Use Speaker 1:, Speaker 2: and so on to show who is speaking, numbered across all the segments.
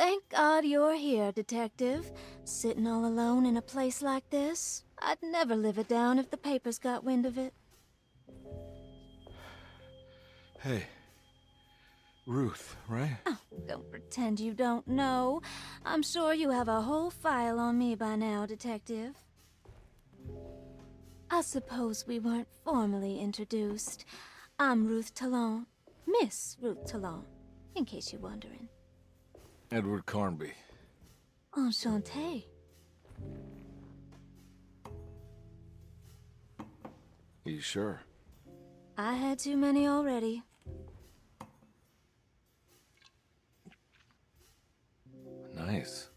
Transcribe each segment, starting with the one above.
Speaker 1: Thank God you're here, Detective. Sitting all alone in a place like this. I'd never live it down if the papers got wind of it.
Speaker 2: Hey. Ruth, right?
Speaker 1: Oh, don't pretend you don't know. I'm sure you have a whole file on me by now, Detective. I suppose we weren't formally introduced. I'm Ruth Talon. Miss Ruth Talon, in case you're wondering.
Speaker 2: Edward Carnby.
Speaker 1: Enchanté.
Speaker 2: You sure?
Speaker 1: I had too many already.
Speaker 2: Nice.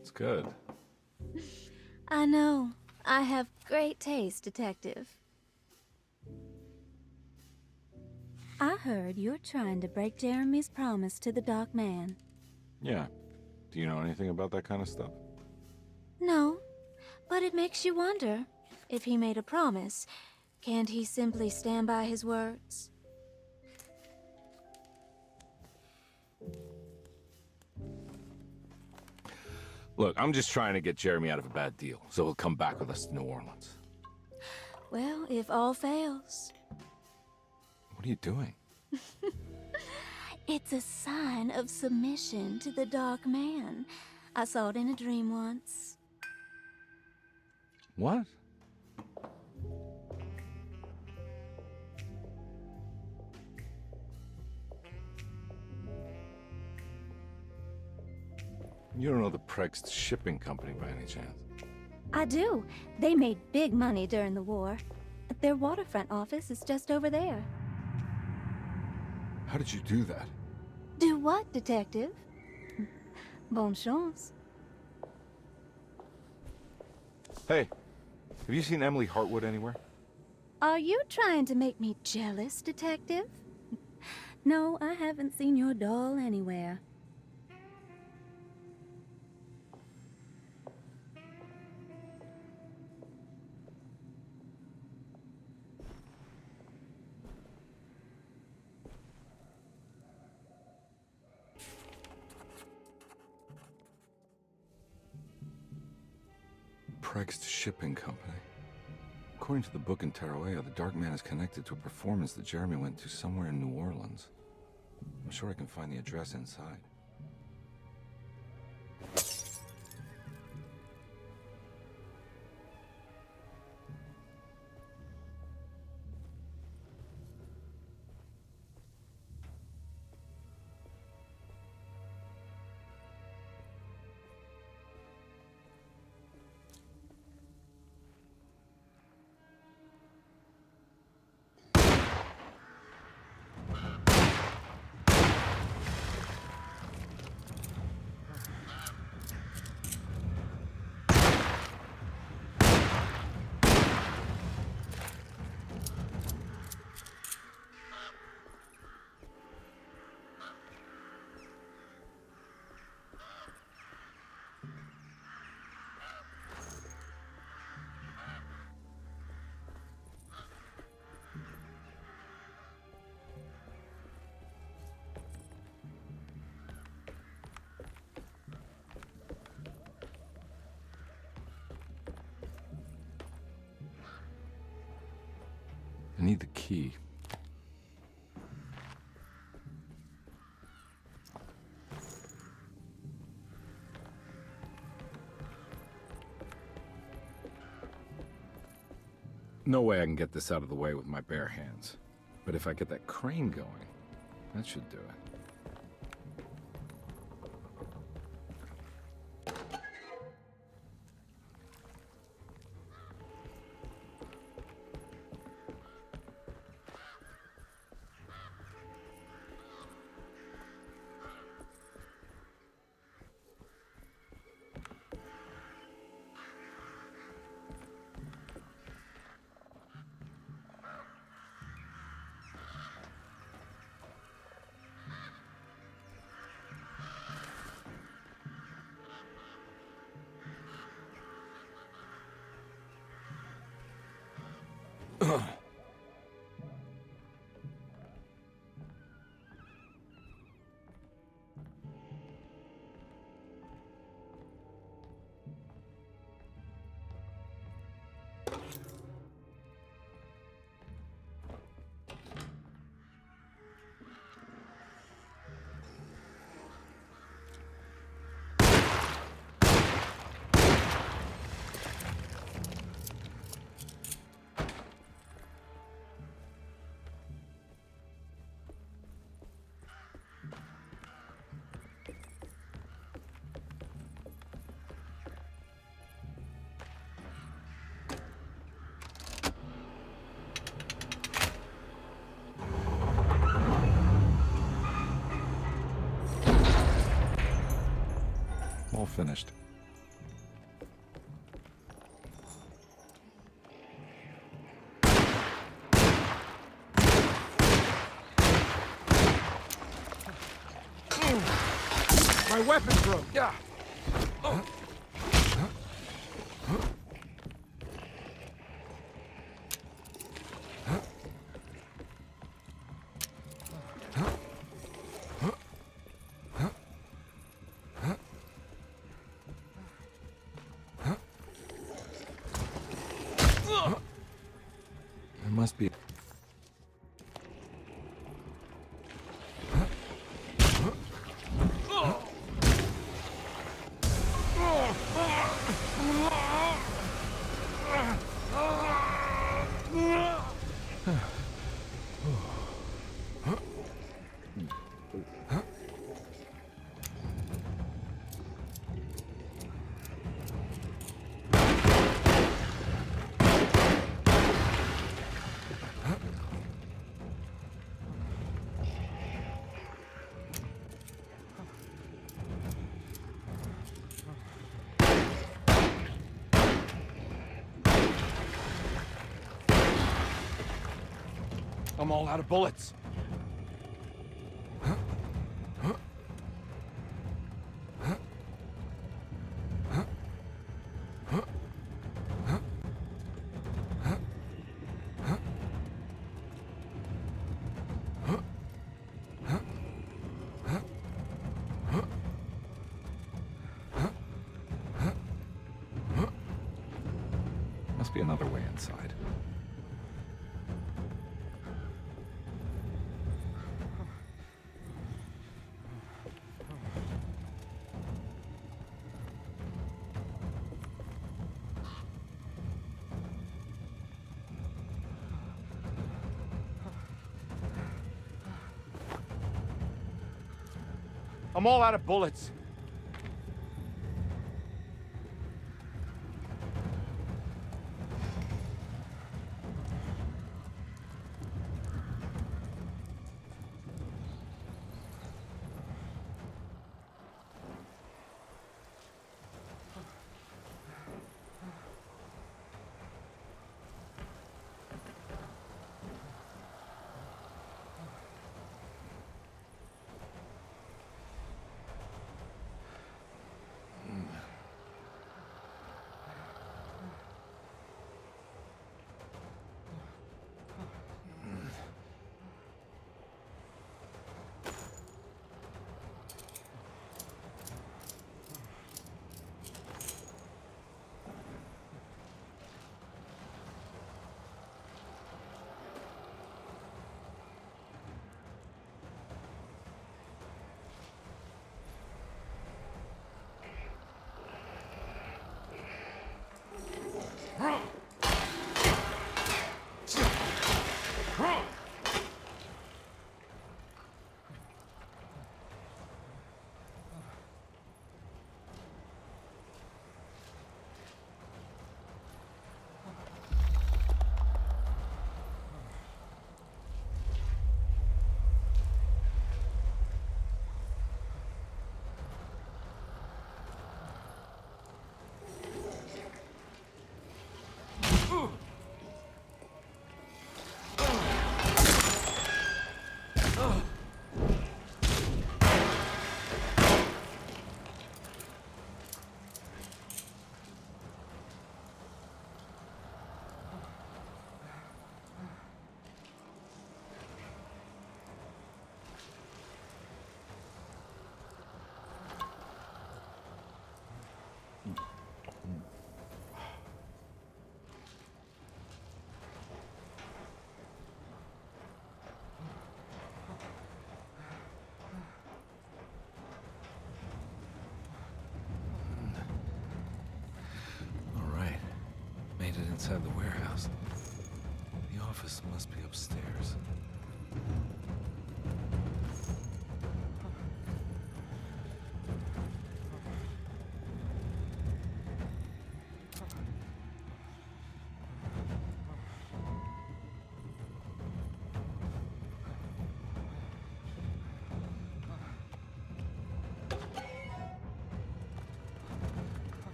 Speaker 2: It's good.
Speaker 1: I know. I have great taste, Detective. I heard you're trying to break Jeremy's promise to the Dark Man.
Speaker 2: Yeah. Do you know anything about that kind of stuff?
Speaker 1: No, but it makes you wonder. If he made a promise, can't he simply stand by his words?
Speaker 2: Look, I'm just trying to get Jeremy out of a bad deal, so he'll come back with us to New Orleans.
Speaker 1: Well, if all fails.
Speaker 2: What are you doing?
Speaker 1: It's a sign of submission to the Dark Man. I saw it in a dream once.
Speaker 2: What? You don't know the Pregst shipping company by any chance?
Speaker 1: I do. They made big money during the war. Their waterfront office is just over there.
Speaker 2: How did you do that?
Speaker 1: Do what, Detective? Bonne chance.
Speaker 2: Hey, have you seen Emily Hartwood anywhere?
Speaker 1: Are you trying to make me jealous, Detective? No, I haven't seen your doll anywhere.
Speaker 2: Pregst Shipping Company. According to the book in Tarawea, the Dark Man is connected to a performance that Jeremy went to somewhere in New Orleans. I'm sure I can find the address inside. I need the key. No way I can get this out of the way with my bare hands. But if I get that crane going, that should do it. finished.
Speaker 3: My weapon broke!
Speaker 2: Yeah. There must be...
Speaker 3: I'm all out of bullets.
Speaker 2: Must be another way inside.
Speaker 3: I'm all out of bullets.
Speaker 2: Made it inside the warehouse. The office must be upstairs.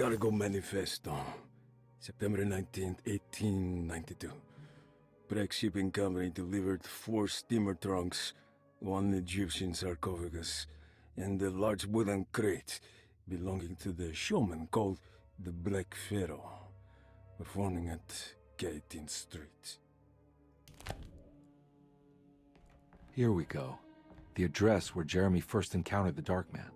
Speaker 4: Cargo Manifesto. September 19th, 1892. Breck Shipping Company delivered 4 steamer trunks, 1 Egyptian sarcophagus, and a large wooden crate belonging to the showman called the Black Pharaoh, performing at 18th Street.
Speaker 2: Here we go. The address where Jeremy first encountered the Dark Man.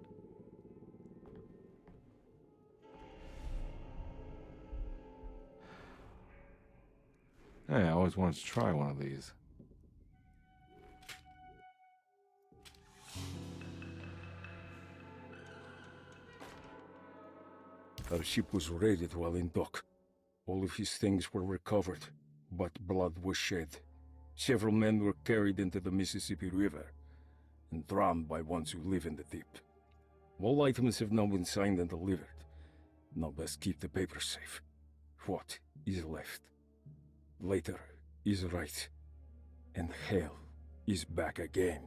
Speaker 2: Hey, I always wanted to try one of these.
Speaker 4: Our ship was raided while in dock. All of his things were recovered, but blood was shed. Several men were carried into the Mississippi River and drowned by ones who live in the deep. All items have now been signed and delivered. Now best keep the papers safe. What is left? Later is right, and hell is back again.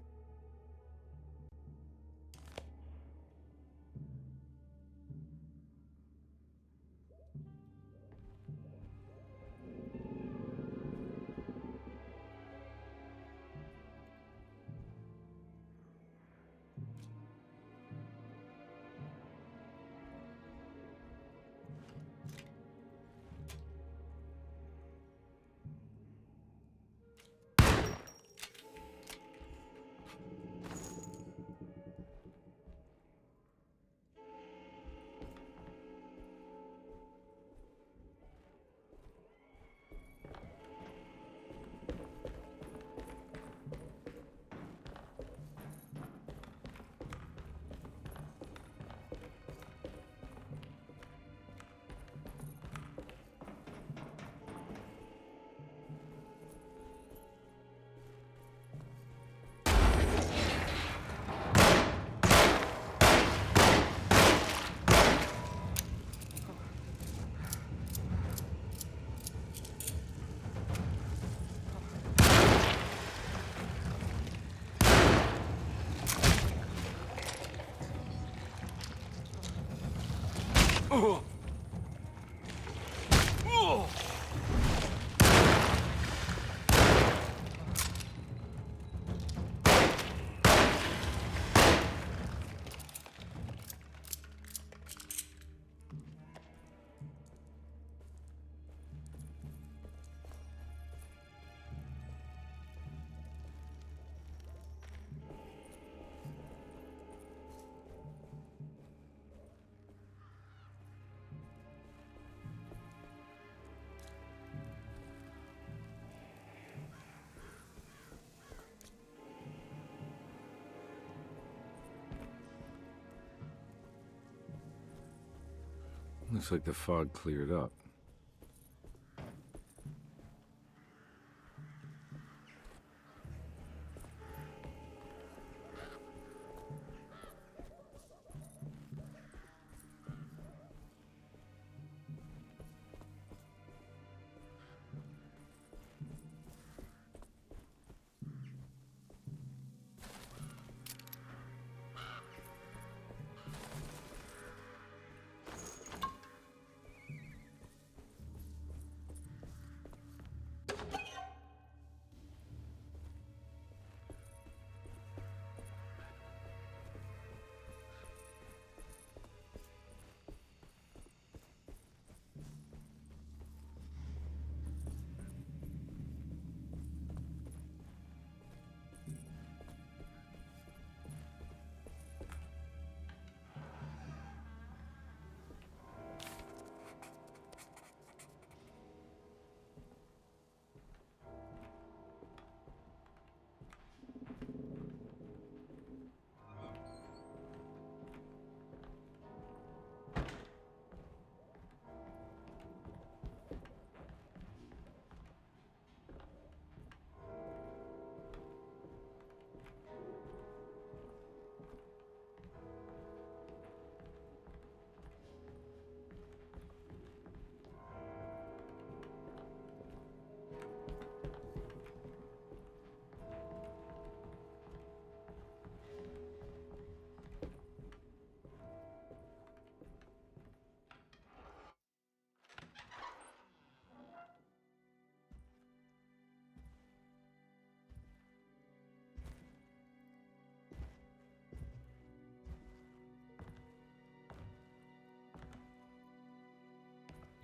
Speaker 2: Looks like the fog cleared up.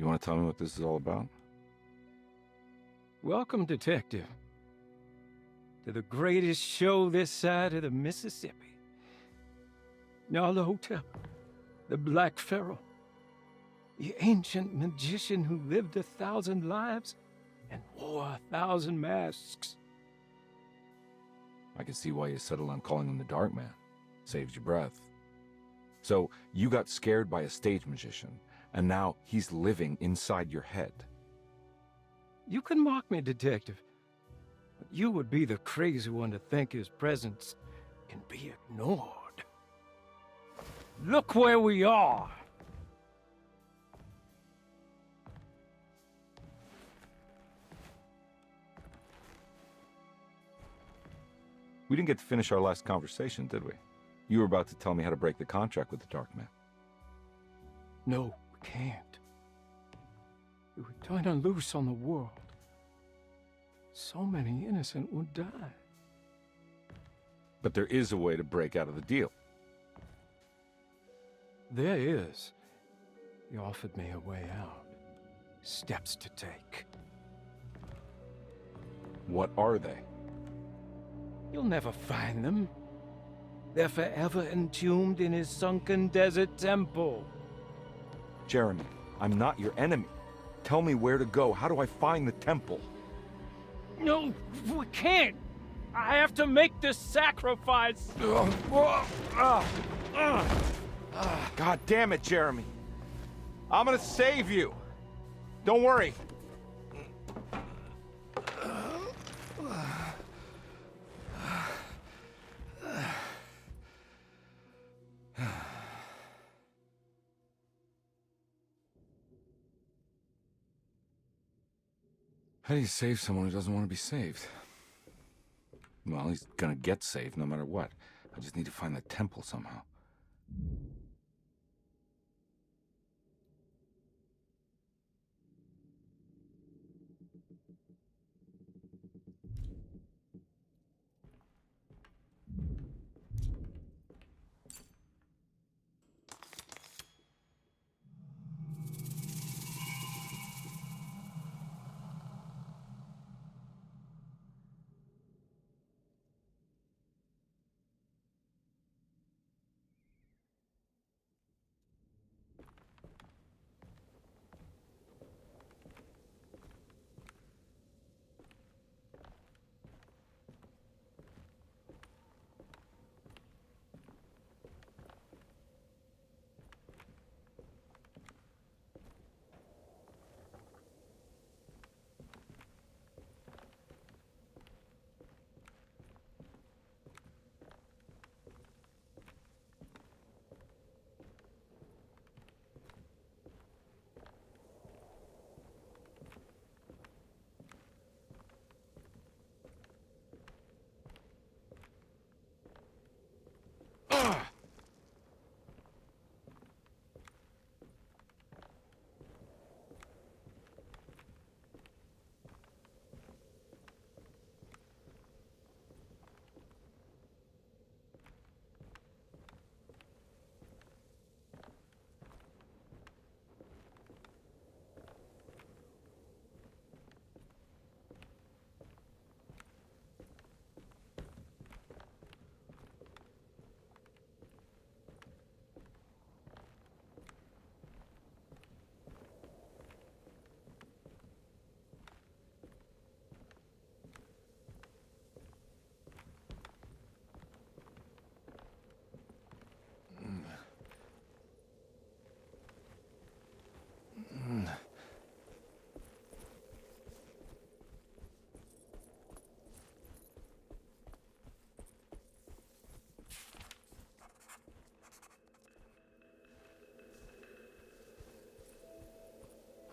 Speaker 2: You want to tell me what this is all about?
Speaker 4: Welcome, Detective, to the greatest show this side of the Mississippi. Nyarlathotep, the Black Pharaoh, the ancient magician who lived 1,000 lives and wore 1,000 masks.
Speaker 2: I can see why you settled on calling him the Dark Man. Saves your breath. So, you got scared by a stage magician, and now he's living inside your head.
Speaker 4: You can mock me, Detective, but you would be the crazy one to think his presence can be ignored. Look where we are!
Speaker 2: We didn't get to finish our last conversation, did we? You were about to tell me how to break the contract with the Dark Man.
Speaker 4: No, we can't. If we turn her loose on the world, so many innocent would die.
Speaker 2: But there is a way to break out of the deal.
Speaker 4: There is. He offered me a way out. Steps to take.
Speaker 2: What are they?
Speaker 4: You'll never find them. They're forever entombed in his sunken desert temple.
Speaker 2: Jeremy, I'm not your enemy. Tell me where to go. How do I find the temple?
Speaker 4: No, we can't. I have to make this sacrifice.
Speaker 3: God damn it, Jeremy. I'm gonna save you. Don't worry.
Speaker 2: How do you save someone who doesn't want to be saved? Well, he's gonna get saved no matter what. I just need to find the temple somehow.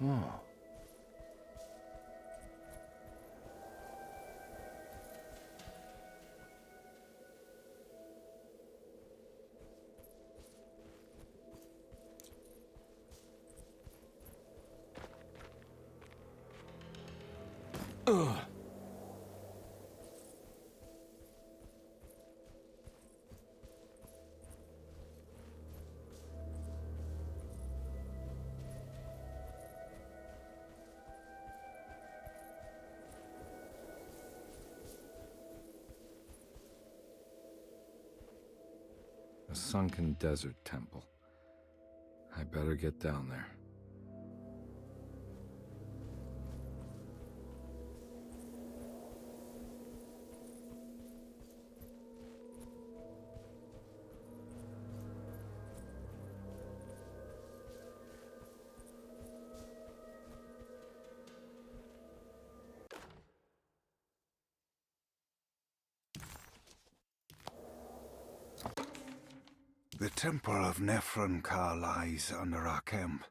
Speaker 2: Oh. Ugh. A sunken desert temple. I better get down there.
Speaker 5: The Temple of Nephron-Ka lies under our camp.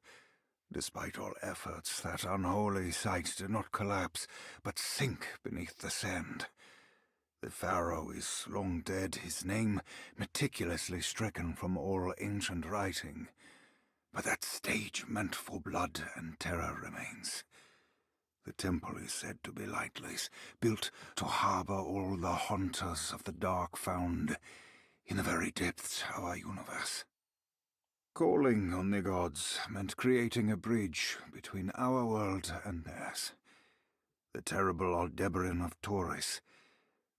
Speaker 5: Despite all efforts, that unholy site did not collapse, but sink beneath the sand. The pharaoh is long dead, his name meticulously stricken from all ancient writing. But that stage meant for blood and terror remains. The temple is said to be lightless, built to harbor all the haunters of the dark found in the very depths of our universe. Calling on the gods meant creating a bridge between our world and theirs. The terrible Aldebaran of Taurus,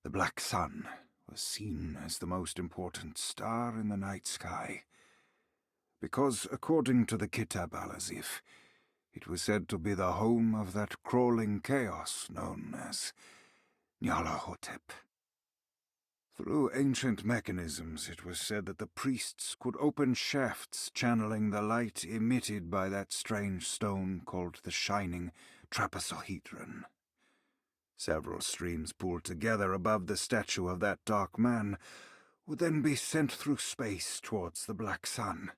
Speaker 5: the Black Sun, was seen as the most important star in the night sky. Because, according to the Kitab al-Azif, it was said to be the home of that crawling chaos known as Nyarlathotep. Through ancient mechanisms, it was said that the priests could open shafts channeling the light emitted by that strange stone called the Shining Trapezohedron. Several streams pooled together above the statue of that dark man would then be sent through space towards the Black Sun,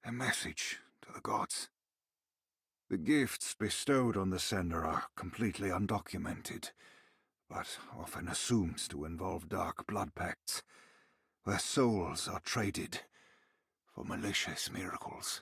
Speaker 5: a message to the gods. The gifts bestowed on the sender are completely undocumented, but often assumed to involve dark blood pacts, where souls are traded for malicious miracles.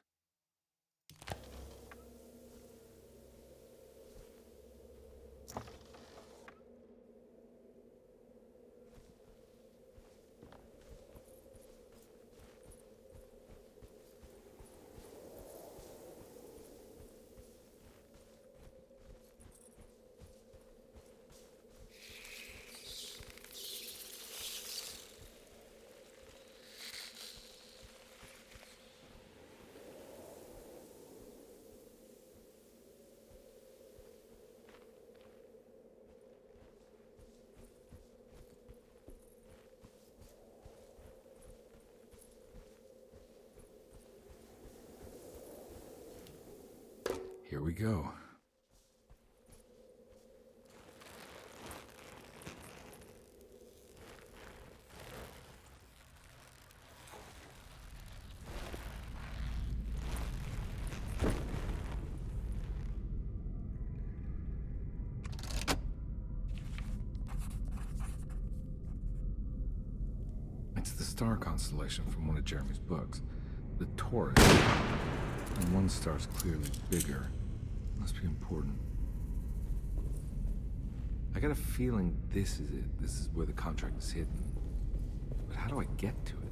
Speaker 2: Here we go. It's the star constellation from one of Jeremy's books. The Taurus. And one star's clearly bigger. Must be important. I got a feeling this is it. This is where the contract is hidden. But how do I get to it?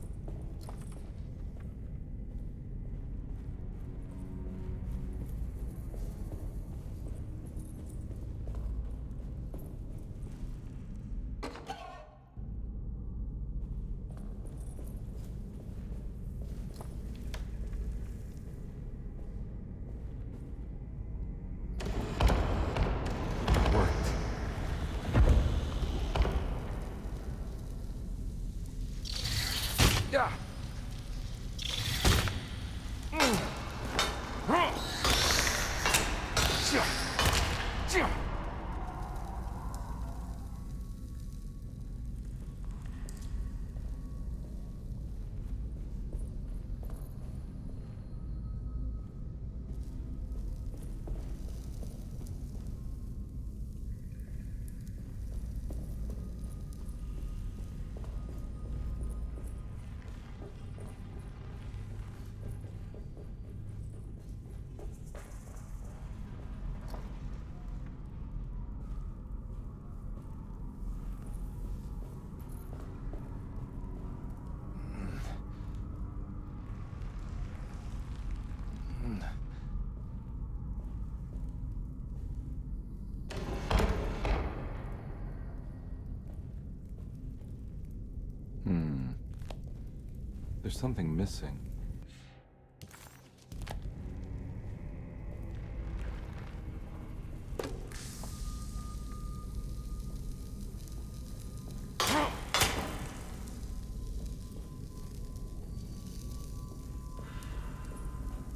Speaker 2: There's something missing.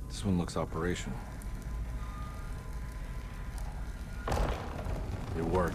Speaker 2: This one looks operational. It worked.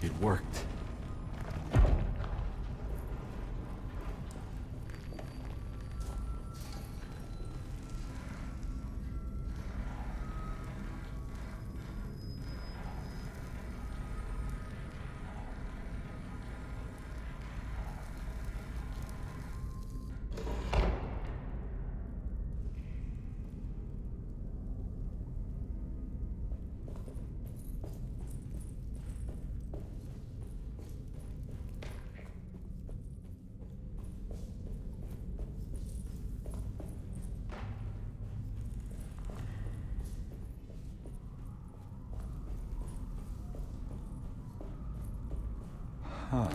Speaker 2: It worked. Huh.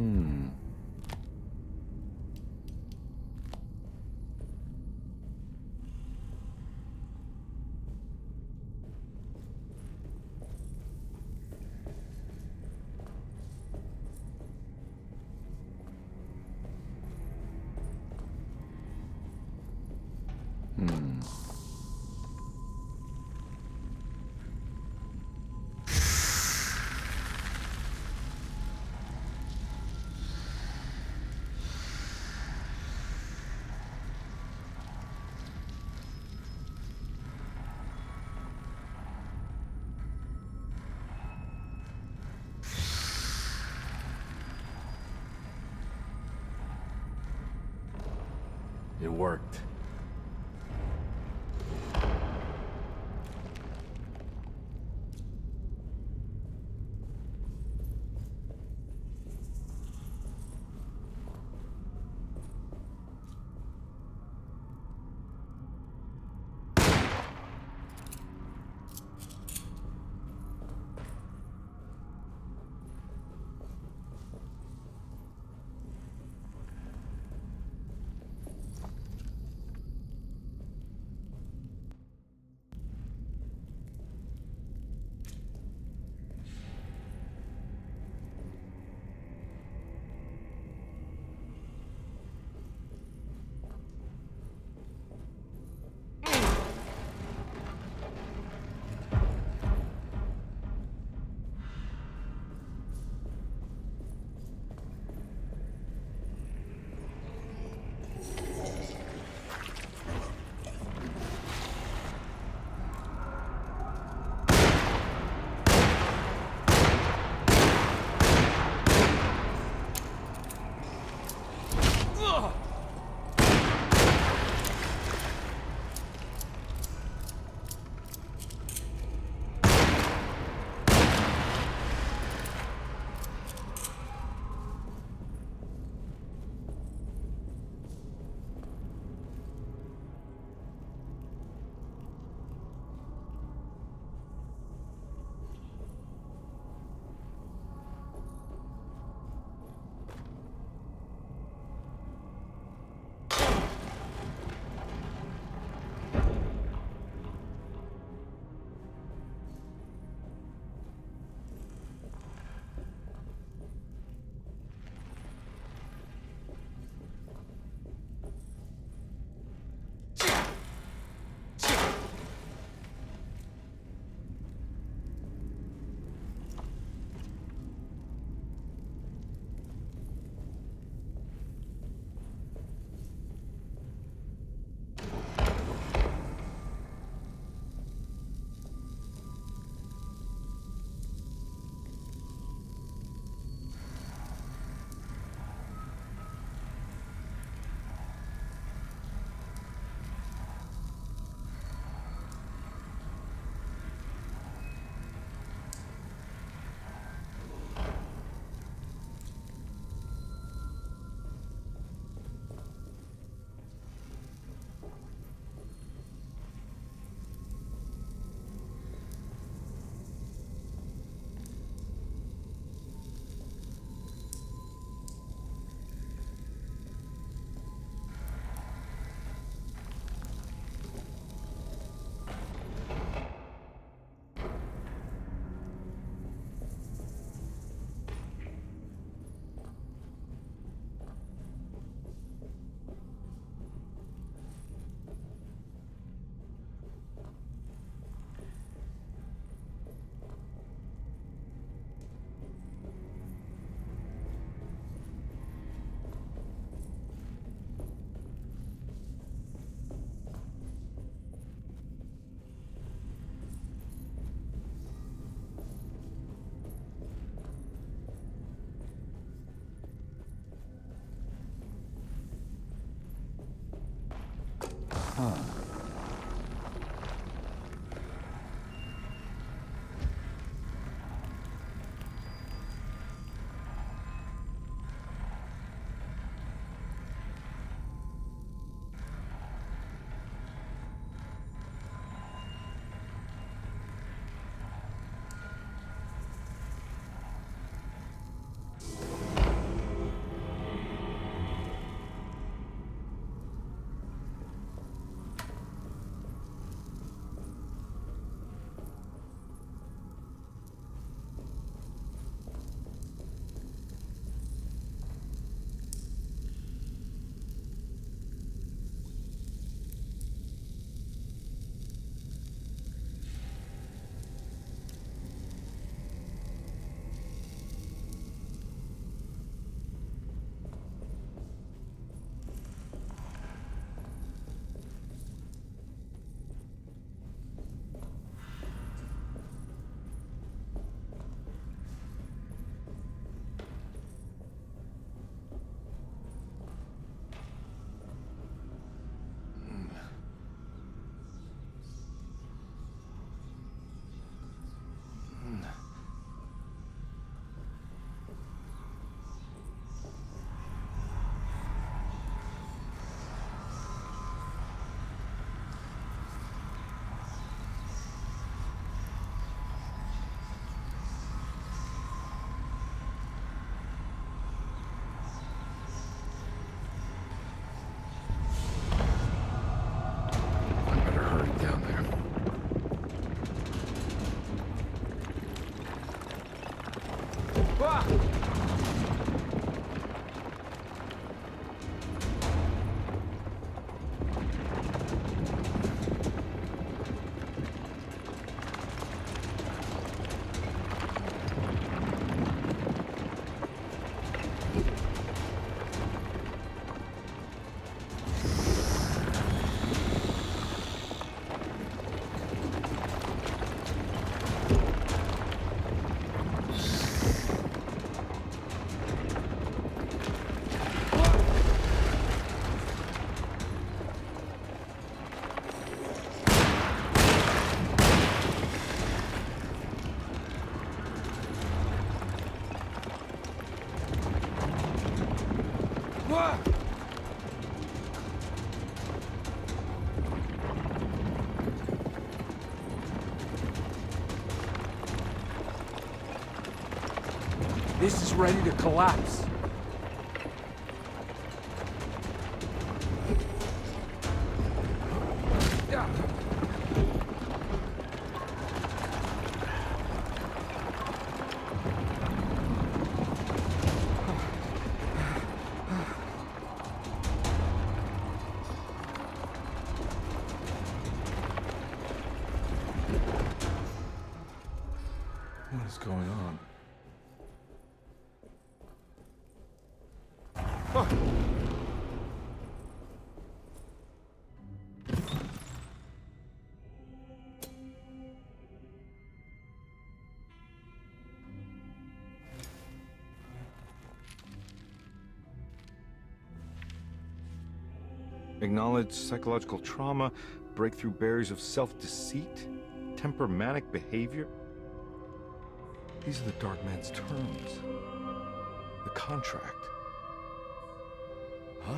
Speaker 2: Hmm. Hmm. It worked.
Speaker 3: Ah! This is ready to collapse.
Speaker 2: What is going on?
Speaker 3: Acknowledge psychological trauma, breakthrough barriers of self-deceit, temper manic behavior.
Speaker 2: These are the Dark Man's terms. The contract. Huh?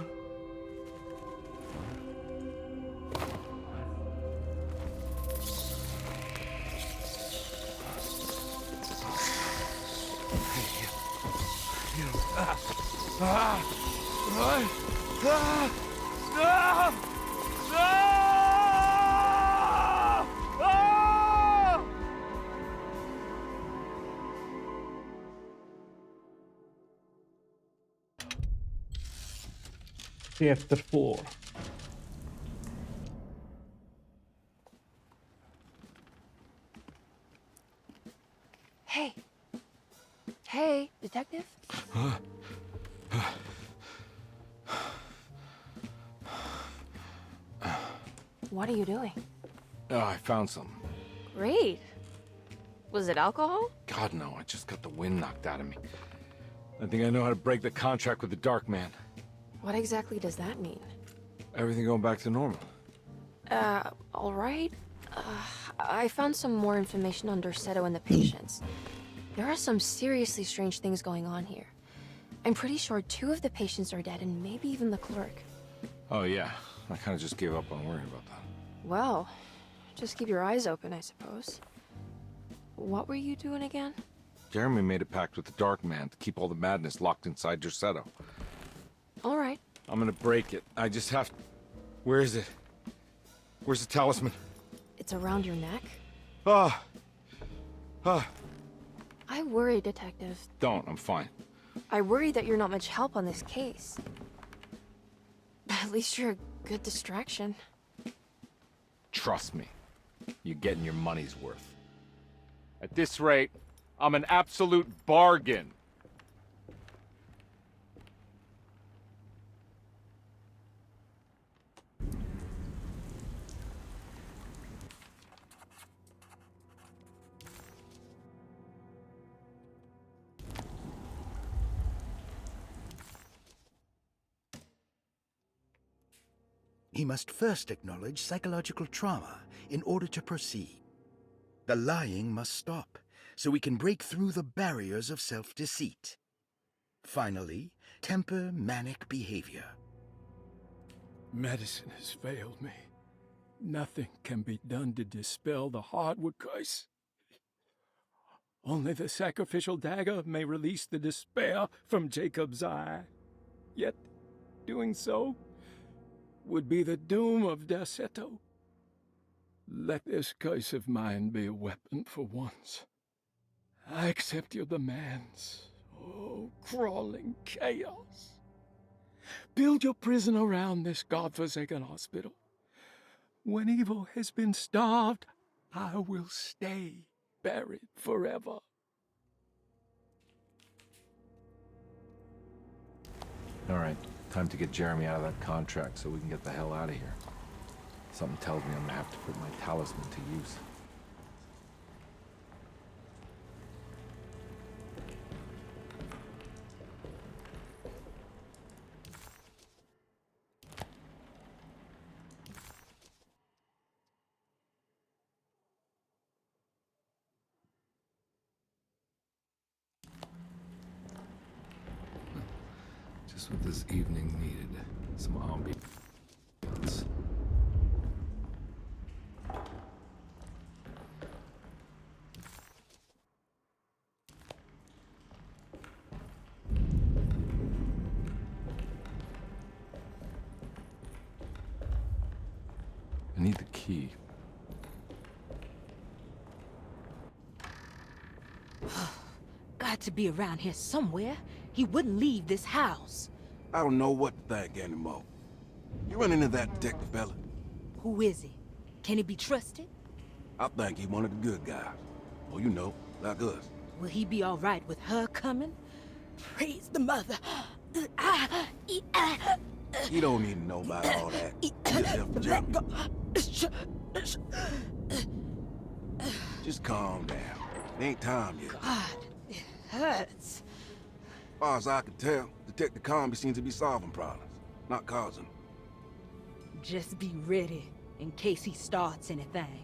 Speaker 6: Chapter 4.
Speaker 7: Hey. Hey, detective? What are you doing?
Speaker 3: Oh, I found something.
Speaker 7: Great. Was it alcohol?
Speaker 3: God, no, I just got the wind knocked out of me. I think I know how to break the contract with the Dark Man.
Speaker 7: What exactly does that mean?
Speaker 3: Everything going back to normal.
Speaker 7: All right. I found some more information on Derceto and the patients. There are some seriously strange things going on here. I'm pretty sure 2 of the patients are dead and maybe even the clerk.
Speaker 3: Oh, yeah. I kind of just gave up on worrying about that.
Speaker 7: Well, just keep your eyes open, I suppose. What were you doing again?
Speaker 3: Jeremy made a pact with the Dark Man to keep all the madness locked inside Derceto.
Speaker 7: All right.
Speaker 3: I'm gonna break it. I just have to... Where is it? Where's the talisman?
Speaker 7: It's around your neck?
Speaker 3: Ah!
Speaker 7: I worry, detective.
Speaker 3: Don't. I'm fine.
Speaker 7: I worry that you're not much help on this case. At least you're a good distraction.
Speaker 3: Trust me. You're getting your money's worth. At this rate, I'm an absolute bargain.
Speaker 8: He must first acknowledge psychological trauma in order to proceed. The lying must stop, so we can break through the barriers of self-deceit. Finally, temper manic behavior.
Speaker 4: Medicine has failed me. Nothing can be done to dispel the Hartwood curse. Only the sacrificial dagger may release the despair from Jacob's eye. Yet, doing so would be the doom of Derceto. Let this curse of mine be a weapon for once. I accept your demands, Oh, crawling chaos. Build your prison around this godforsaken hospital. When evil has been starved, I will stay buried forever.
Speaker 3: All right, time to get Jeremy out of that contract so we can get the hell out of here. Something tells me I'm gonna have to put my talisman to use.
Speaker 2: Just what this evening needed. Some ambiance. I need the key.
Speaker 6: Got to be around here somewhere. He wouldn't leave this house.
Speaker 9: I don't know what to think anymore. You run into that detective fella?
Speaker 6: Who is he? Can he be trusted?
Speaker 9: I think he one of the good guys. Well, you know, like us.
Speaker 6: Will he be all right with her coming? Praise the mother.
Speaker 9: He don't need to know about all that. Just help Jeremy. Just calm down. It ain't time yet.
Speaker 6: God, it hurts.
Speaker 9: As far as I can tell, Detective Carnby seems to be solving problems, not causing them.
Speaker 6: Just be ready in case he starts anything.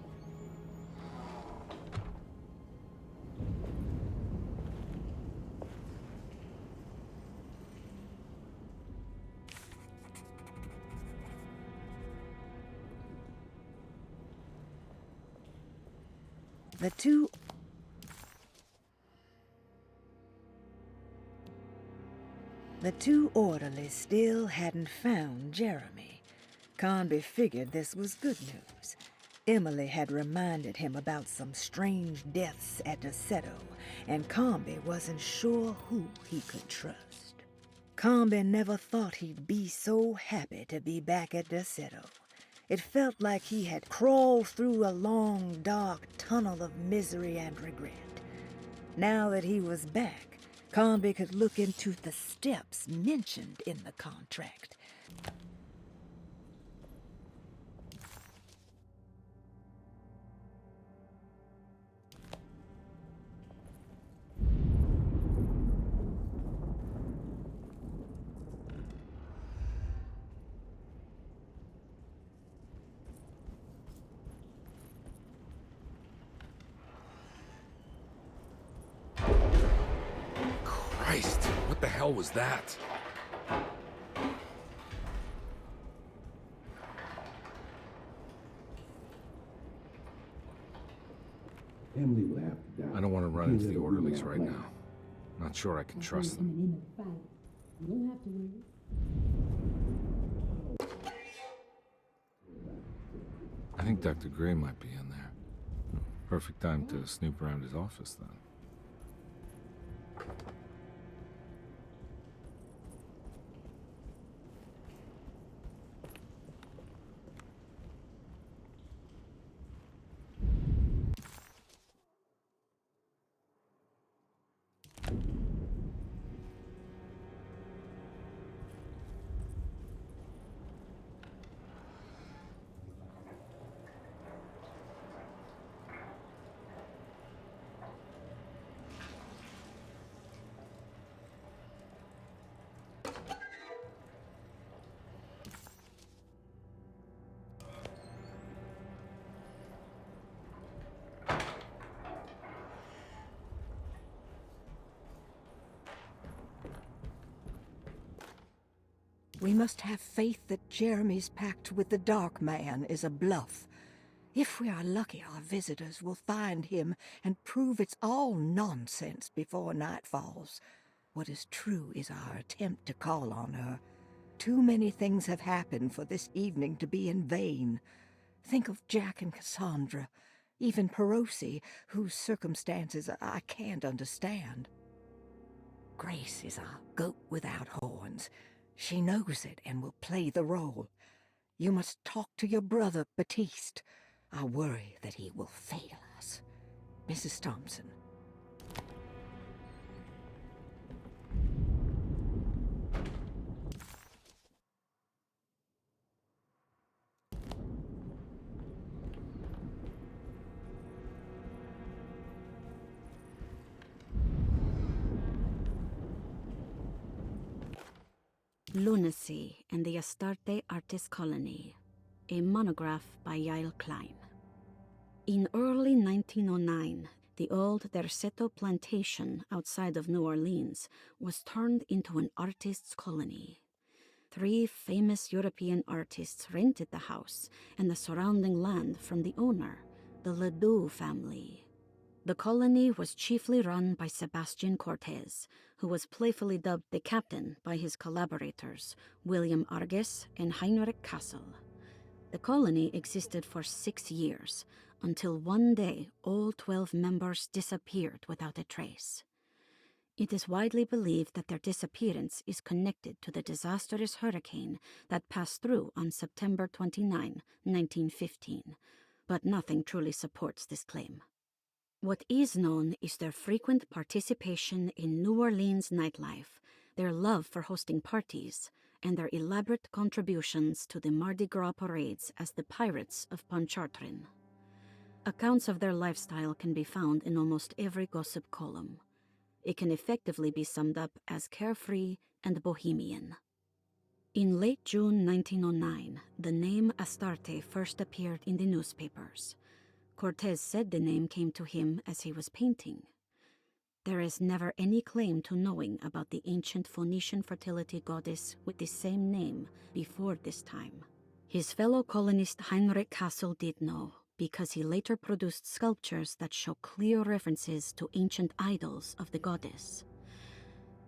Speaker 10: The two orderlies still hadn't found Jeremy. Carnby figured this was good news. Emily had reminded him about some strange deaths at Derceto, and Carnby wasn't sure who he could trust. Carnby never thought he'd be so happy to be back at Derceto. It felt like he had crawled through a long, dark tunnel of misery and regret. Now that he was back, Carnby could look into the steps mentioned in the contract.
Speaker 2: Christ, what the hell was that?
Speaker 5: Emily will have to die.
Speaker 2: I don't want to run into the orderlies right now. Not sure I can trust them. I think Dr. Gray might be in there. Perfect time to snoop around his office, then.
Speaker 10: We must have faith that Jeremy's pact with the Dark Man is a bluff. If we are lucky, our visitors will find him and prove it's all nonsense before night falls. What is true is our attempt to call on her. Too many things have happened for this evening to be in vain. Think of Jack and Cassandra, even Perosi, whose circumstances I can't understand.
Speaker 11: Grace is a goat without horns. She knows it and will play the role. You must talk to your brother, Baptiste. I worry that he will fail us. Mrs. Thompson.
Speaker 12: Lunacy and the Astarte Artist Colony, a monograph by Yael Klein. In early 1909, the old Derceto plantation outside of New Orleans was turned into an artist's colony. 3 famous European artists rented the house and the surrounding land from the owner, the Ledoux family. The colony was chiefly run by Sebastian Cortez, who was playfully dubbed the captain by his collaborators, William Arges and Heinrich Kassel. The colony existed for 6 years, until one day all 12 members disappeared without a trace. It is widely believed that their disappearance is connected to the disastrous hurricane that passed through on September 29, 1915, but nothing truly supports this claim. What is known is their frequent participation in New Orleans nightlife, their love for hosting parties, and their elaborate contributions to the Mardi Gras parades as the Pirates of Pontchartrain. Accounts of their lifestyle can be found in almost every gossip column. It can effectively be summed up as carefree and bohemian. In late June 1909, the name Astarte first appeared in the newspapers. Cortez said the name came to him as he was painting. There is never any claim to knowing about the ancient Phoenician fertility goddess with the same name before this time. His fellow colonist Heinrich Kassel did know, because he later produced sculptures that show clear references to ancient idols of the goddess.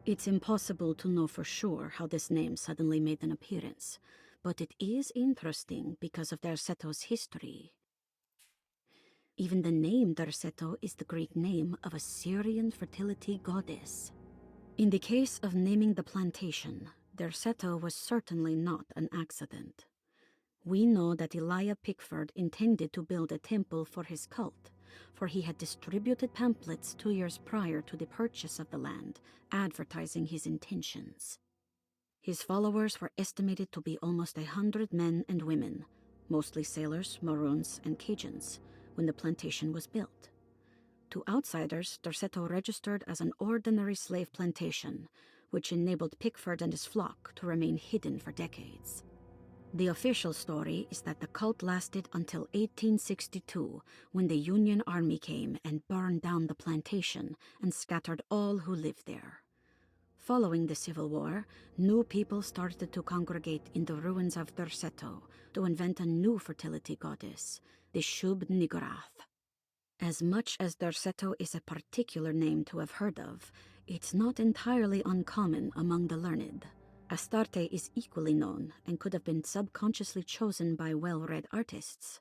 Speaker 12: It's impossible to know for sure how this name suddenly made an appearance, but it is interesting because of Derceto's history. Even the name Derceto is the Greek name of a Syrian fertility goddess. In the case of naming the plantation, Derceto was certainly not an accident. We know that Elijah Pickford intended to build a temple for his cult, for he had distributed pamphlets 2 years prior to the purchase of the land, advertising his intentions. His followers were estimated to be almost 100 men and women, mostly sailors, Maroons, and Cajuns, when the plantation was built. To outsiders, Derceto registered as an ordinary slave plantation, which enabled Pickford and his flock to remain hidden for decades. The official story is that the cult lasted until 1862, when the Union Army came and burned down the plantation and scattered all who lived there. Following the Civil War, new people started to congregate in the ruins of Derceto to invent a new fertility goddess, the Shub-Niggurath. As much as Derceto is a particular name to have heard of, it's not entirely uncommon among the learned. Astarte is equally known and could have been subconsciously chosen by well-read artists.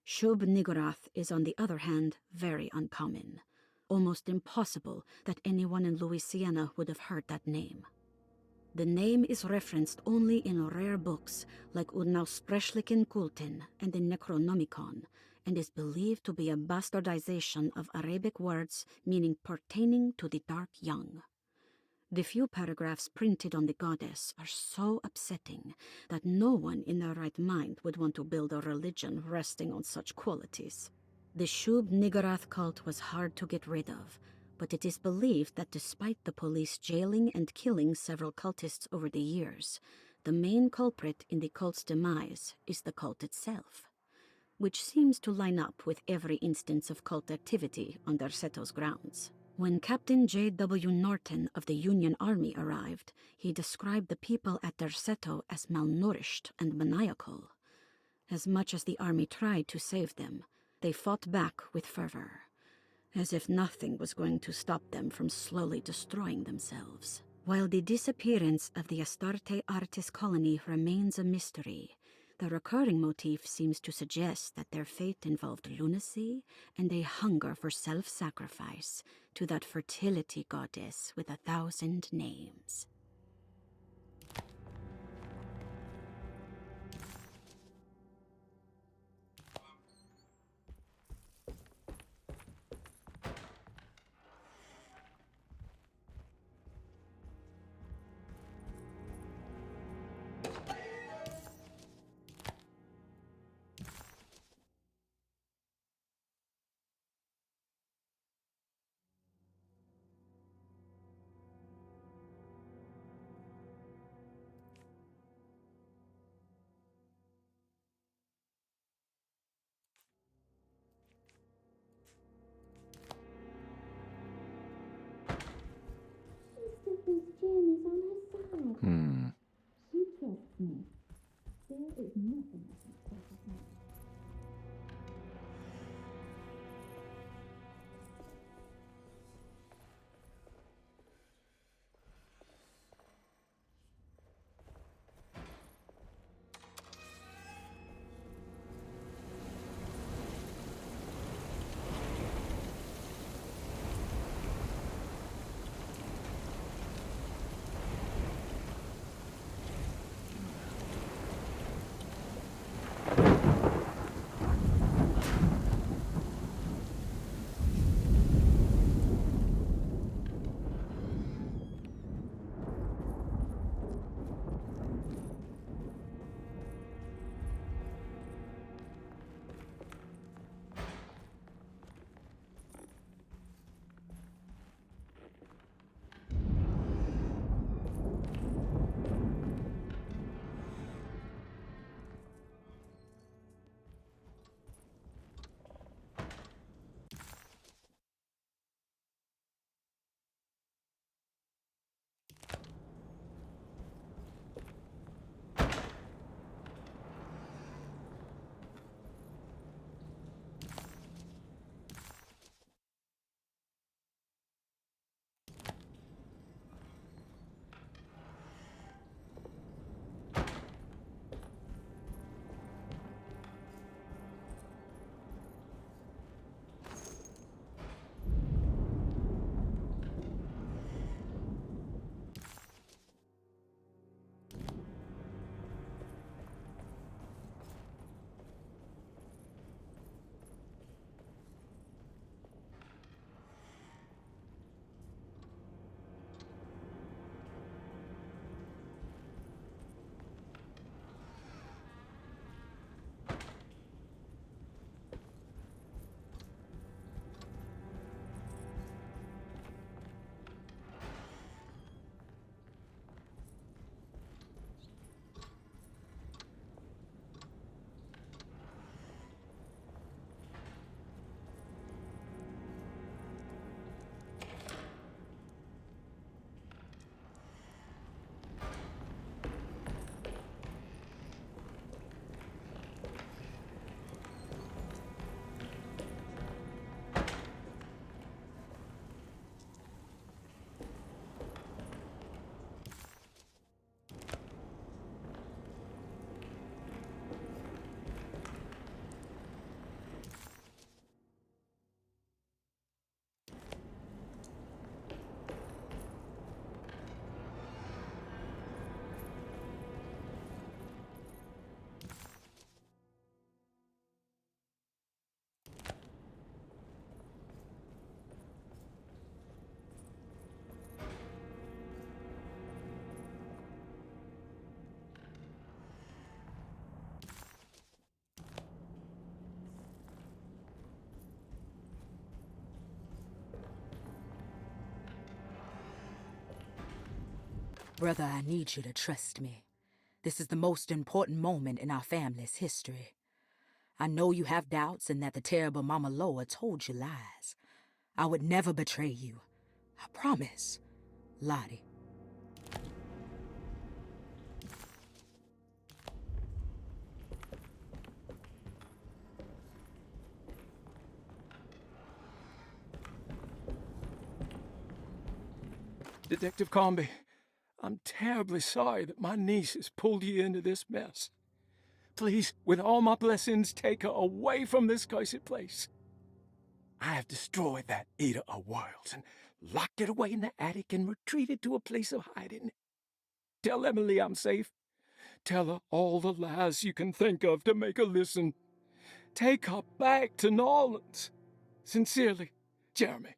Speaker 12: Shub-Niggurath is, on the other hand, very uncommon. Almost impossible that anyone in Louisiana would have heard that name. The name is referenced only in rare books like Unaussprechlichen Kulten and the Necronomicon, and is believed to be a bastardization of Arabic words meaning pertaining to the dark young. The few paragraphs printed on the goddess are so upsetting that no one in their right mind would want to build a religion resting on such qualities. The Shub-Niggurath cult was hard to get rid of, but it is believed that despite the police jailing and killing several cultists over the years, the main culprit in the cult's demise is the cult itself, which seems to line up with every instance of cult activity on Derceto's grounds. When Captain J.W. Norton of the Union Army arrived, he described the people at Derceto as malnourished and maniacal. As much as the army tried to save them, they fought back with fervor, as if nothing was going to stop them from slowly destroying themselves. While the disappearance of the Astarte Artist Colony remains a mystery, The recurring motif seems to suggest that their fate involved lunacy and a hunger for self-sacrifice to that fertility goddess with 1,000 names.
Speaker 1: Jeremy's on her side. She trusts me. There is nothing I can say about her.
Speaker 6: Brother, I need you to trust me. This is the most important moment in our family's history. I know you have doubts and that the terrible Mama Loa told you lies. I would never betray you. I promise. Lottie.
Speaker 4: Detective Carnby, I'm terribly sorry that my niece has pulled you into this mess. please, with all my blessings, take her away from this cursed place. I have destroyed that eater of worlds and locked it away in the attic and retreated to a place of hiding. Tell Emily I'm safe. Tell her all the lies you can think of to make her listen. Take her back to New Orleans. Sincerely, Jeremy.